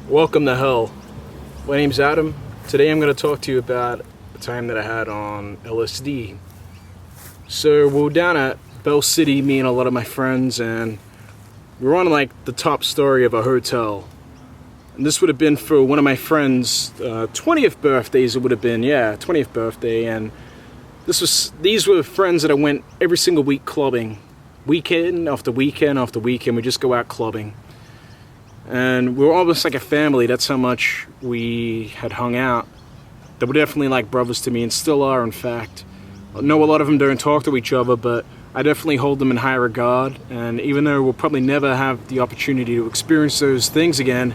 Welcome to hell. My name's Adam. Today I'm going to talk to you about the time that I had on LSD. So we were down at Bell City, me and a lot of my friends, and we were on like the top story of a hotel. And this would have been for one of my friends' 20th birthdays. It would have been, 20th birthday. And these were friends that I went every single week clubbing. Weekend after weekend after weekend, we just go out clubbing. And we were almost like a family. That's how much we had hung out. They were definitely like brothers to me, and still are, in fact. I know a lot of them don't talk to each other, but I definitely hold them in high regard. And even though we'll probably never have the opportunity to experience those things again,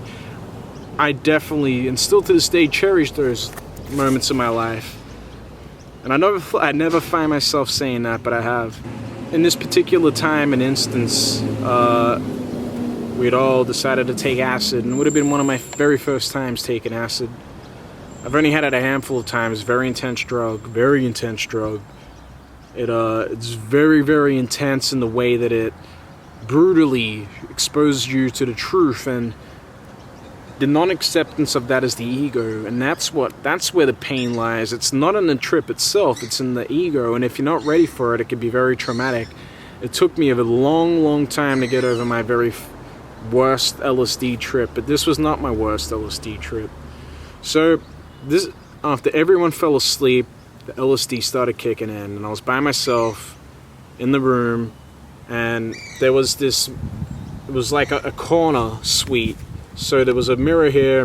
I definitely, and still to this day, cherish those moments in my life. And I never find myself saying that, but I have. In this particular time and instance, we'd all decided to take acid, and it would have been one of my very first times taking acid. I've only had it a handful of times. Very intense drug. It's very, very intense in the way that it brutally exposes you to the truth, and the non-acceptance of that is the ego, and that's where the pain lies. It's not in the trip itself, it's in the ego, and if you're not ready for it, it can be very traumatic. It took me a long time to get over my very worst LSD trip, but this was not my worst LSD trip. So this, after everyone fell asleep, the LSD started kicking in, and I was by myself in the room, and there was this, it was like a corner suite. So there was a mirror here,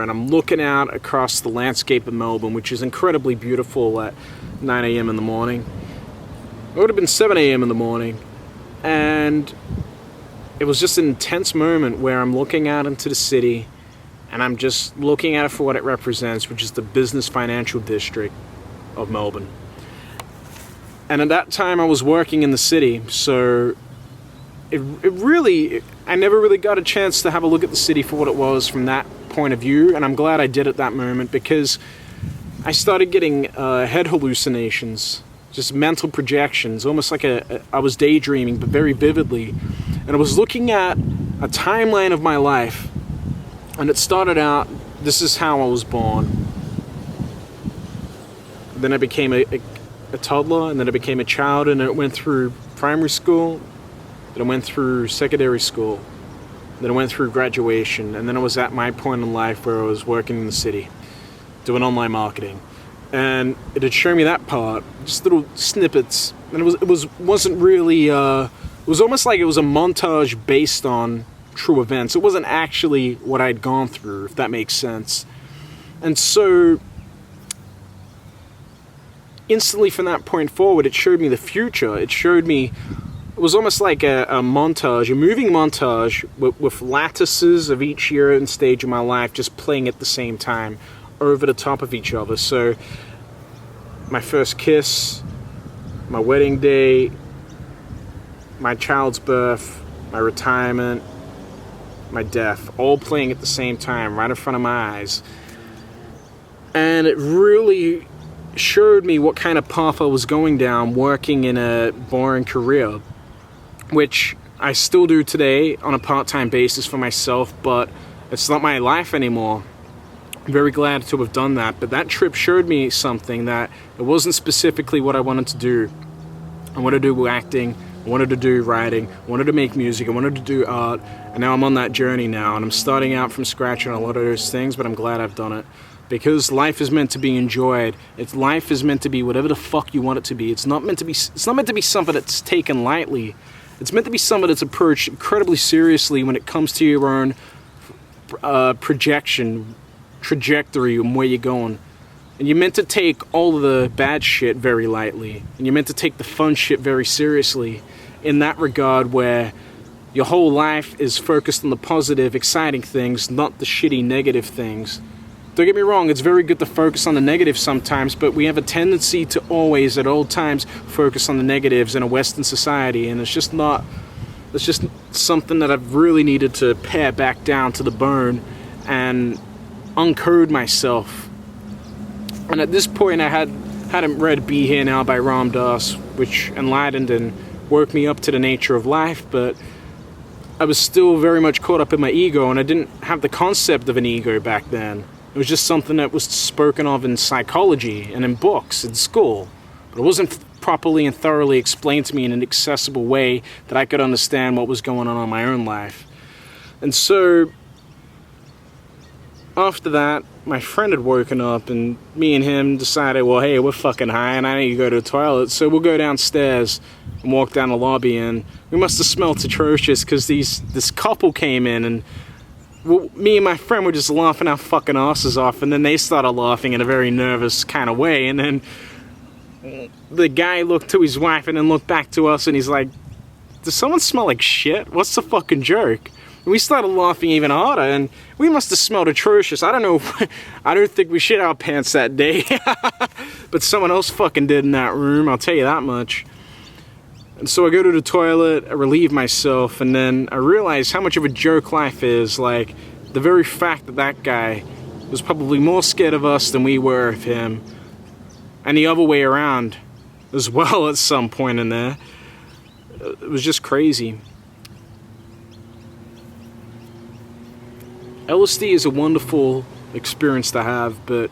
and I'm looking out across the landscape of Melbourne, which is incredibly beautiful at 9 a.m. in the morning. It would have been 7 a.m. in the morning, and it was just an intense moment where I'm looking out into the city, and I'm just looking at it for what it represents, which is the business financial district of Melbourne. And at that time I was working in the city, so I never really got a chance to have a look at the city for what it was from that point of view, and I'm glad I did at that moment, because I started getting head hallucinations, just mental projections, almost like I was daydreaming, but very vividly. And I was looking at a timeline of my life, and it started out, this is how I was born. Then I became a toddler, and then I became a child, and it went through primary school, then I went through secondary school, then I went through graduation, and then I was at my point in life where I was working in the city, doing online marketing. And it had shown me that part, just little snippets, and it wasn't really, it was almost like it was a montage based on true events. It wasn't actually what I'd gone through, if that makes sense. And so, instantly from that point forward, it showed me the future. It was almost like a montage, a moving montage with lattices of each year and stage of my life just playing at the same time, over the top of each other. So, my first kiss, my wedding day, my child's birth, my retirement, my death, all playing at the same time, right in front of my eyes. And it really showed me what kind of path I was going down, working in a boring career, which I still do today on a part-time basis for myself, but it's not my life anymore. I'm very glad to have done that, but that trip showed me something, that it wasn't specifically what I wanted to do. I wanted to do acting, I wanted to do writing, I wanted to make music, I wanted to do art, and now I'm on that journey now, and I'm starting out from scratch on a lot of those things, but I'm glad I've done it. Because life is meant to be enjoyed. Life is meant to be whatever the fuck you want it to be. It's not meant to be something that's taken lightly. It's meant to be something that's approached incredibly seriously when it comes to your own trajectory and where you're going. And you're meant to take all of the bad shit very lightly. And you're meant to take the fun shit very seriously. In that regard, where your whole life is focused on the positive, exciting things, not the shitty, negative things. Don't get me wrong, it's very good to focus on the negatives sometimes, but we have a tendency to always, at all times, focus on the negatives in a Western society, and it's just something that I've really needed to pare back down to the bone and uncode myself. And at this point, I hadn't read Be Here Now by Ram Dass, which enlightened and woke me up to the nature of life, but I was still very much caught up in my ego, and I didn't have the concept of an ego back then. It was just something that was spoken of in psychology and in books in school. But it wasn't properly and thoroughly explained to me in an accessible way that I could understand what was going on in my own life. And so, after that, my friend had woken up, and me and him decided, well, hey, we're fucking high, and I need to go to the toilet, so we'll go downstairs and walk down the lobby, and we must have smelled atrocious, because this couple came in, and me and my friend were just laughing our fucking asses off, and then they started laughing in a very nervous kind of way, and then the guy looked to his wife and then looked back to us, and he's like, does someone smell like shit? What's the fucking joke? And we started laughing even harder, and we must have smelled atrocious. I don't know, I don't think we shit our pants that day, but someone else fucking did in that room, I'll tell you that much. And so I go to the toilet, I relieve myself, and then I realize how much of a joke life is. Like, the very fact that that guy was probably more scared of us than we were of him, and the other way around as well at some point in there. It was just crazy. LSD is a wonderful experience to have, but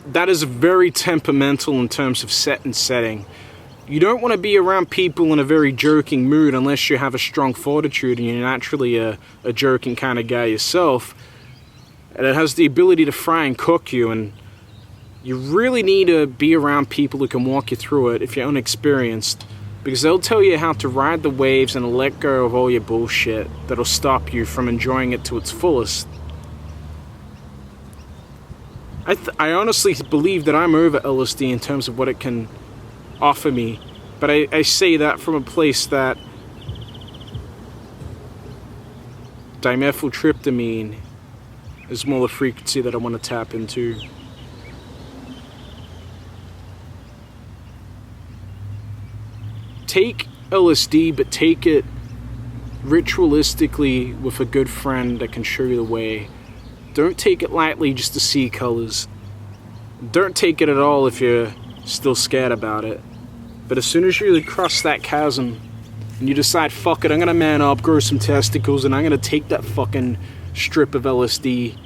that is very temperamental in terms of set and setting. You don't want to be around people in a very joking mood unless you have a strong fortitude and you're naturally a joking kind of guy yourself. And it has the ability to fry and cook you, and you really need to be around people who can walk you through it if you're inexperienced, because they'll tell you how to ride the waves and let go of all your bullshit that'll stop you from enjoying it to its fullest. I honestly believe that I'm over LSD in terms of what it can offer me, but I say that from a place that dimethyltryptamine is more the frequency that I want to tap into. Take LSD, but take it ritualistically with a good friend that can show you the way. Don't take it lightly just to see colors. Don't take it at all if you're still scared about it. But as soon as you cross that chasm and you decide, fuck it, I'm gonna man up, grow some testicles, and I'm gonna take that fucking strip of LSD,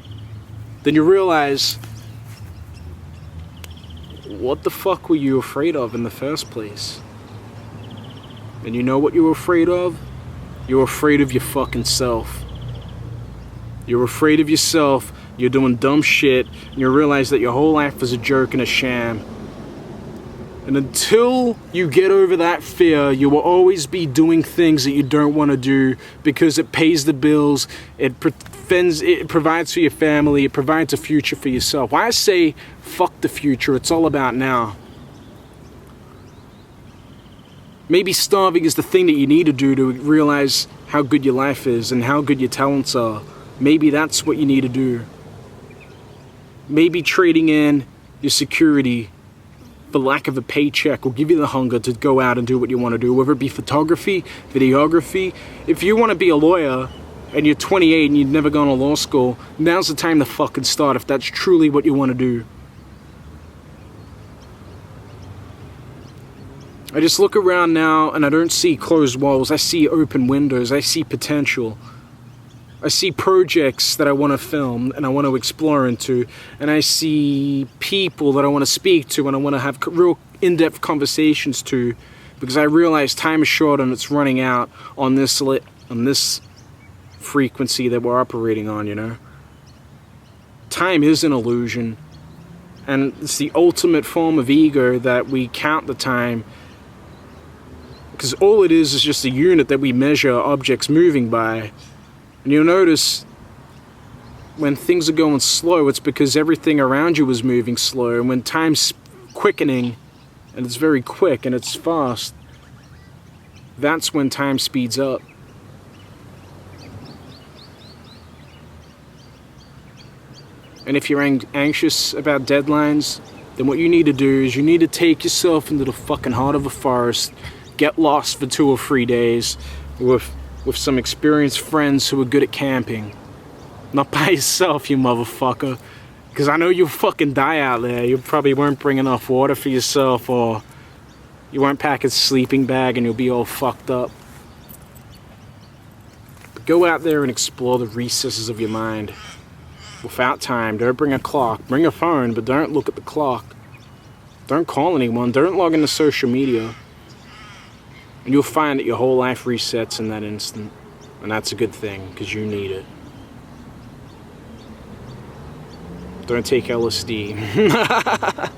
then you realize, what the fuck were you afraid of in the first place? And you know what you were afraid of? You were afraid of your fucking self. You're afraid of yourself, you're doing dumb shit, and you realize that your whole life is a joke and a sham. And until you get over that fear, you will always be doing things that you don't want to do because it pays the bills, it provides for your family, it provides a future for yourself. Why I say fuck the future, it's all about now. Maybe starving is the thing that you need to do to realize how good your life is and how good your talents are. Maybe that's what you need to do. Maybe trading in your security for lack of a paycheck will give you the hunger to go out and do what you want to do, whether it be photography, videography. If you want to be a lawyer and you're 28 and you've never gone to law school, now's the time to fucking start if that's truly what you want to do. I just look around now and I don't see closed walls. I see open windows. I see potential. I see projects that I want to film and I want to explore into. And I see people that I want to speak to and I want to have real in-depth conversations to, because I realize time is short and it's running out on this frequency that we're operating on, you know. Time is an illusion. And it's the ultimate form of ego that we count the time, because all it is just a unit that we measure objects moving by. And you'll notice when things are going slow, it's because everything around you is moving slow. And when time's quickening, and it's very quick and it's fast, that's when time speeds up. And if you're anxious about deadlines, then what you need to do is you need to take yourself into the fucking heart of a forest, get lost for 2 or 3 days with some experienced friends who are good at camping. Not by yourself, you motherfucker. Because I know you'll fucking die out there. You probably won't bring enough water for yourself, or you won't pack a sleeping bag and you'll be all fucked up. Go out there and explore the recesses of your mind. Without time, don't bring a clock. Bring a phone, but don't look at the clock. Don't call anyone. Don't log into social media. And you'll find that your whole life resets in that instant. And that's a good thing, because you need it. Don't take LSD.